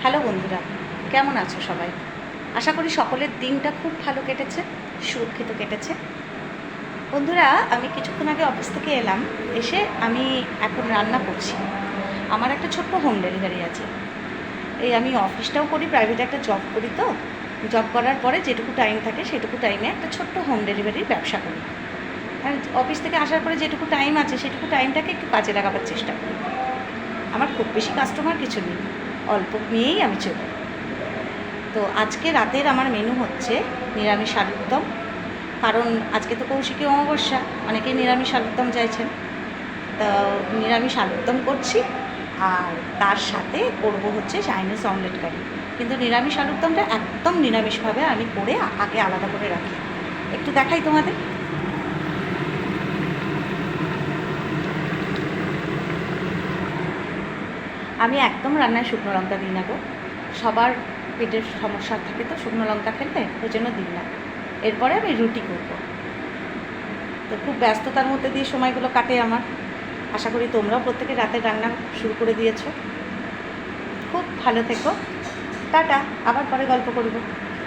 Hello বন্ধুরা, কেমন আছো সবাই? আশা করি সকলের দিনটা খুব ভালো কেটেছে, সুরক্ষিত কেটেছে। বন্ধুরা, আমি কিছুক্ষণ আগে অফিস থেকে এলাম। এসে আমি এখন রান্না করছি। আমার একটা ছোট্ট হোম ডেলিভারি আছে। এই আমি অফিসটাও করি, প্রাইভেটে একটা জব করি, তো জব করার পরে যেটুকু টাইম থাকে সেটুকু টাইমে একটা ছোট্ট হোম ডেলিভারির ব্যবসা করি। আর অফিস থেকে আসার পরে যেটুকু টাইম আছে সেটুকু টাইমটাকে একটু কাজে লাগাবার চেষ্টা করি। আমার খুব বেশি কাস্টমার কিছু নেই, অল্প নিয়েই আমি চলি। তো আজকে রাতের আমার মেনু হচ্ছে নিরামিষ আলুর দম। কারণ আজকে তো কৌশিকী অমাবস্যা, অনেকেই নিরামিষ আলুর দম চাইছেন। তো নিরামিষ আলুর দম করছি, আর তার সাথে করব হচ্ছে চাইনিজ অমলেট কারি। কিন্তু নিরামিষ আলুর দমটা একদম নিরামিষভাবে আমি করে আগে আলাদা করে রাখি। একটু দেখাই তোমাদের। আমি একদম রান্নায় শুকনো লঙ্কা দিই না গো। সবার পেটের সমস্যা থাকে, তো শুকনো লঙ্কা খেলে ওই জন্য দিই না। এরপরে আমি রুটি করব। তো খুব ব্যস্ততার মধ্যে দিয়ে সময়গুলো কাটে আমার। আশা করি তোমরাও প্রত্যেকে রাতের রান্না শুরু করে দিয়েছো। খুব ভালো থেকো। টাটা, আবার পরে গল্প করব।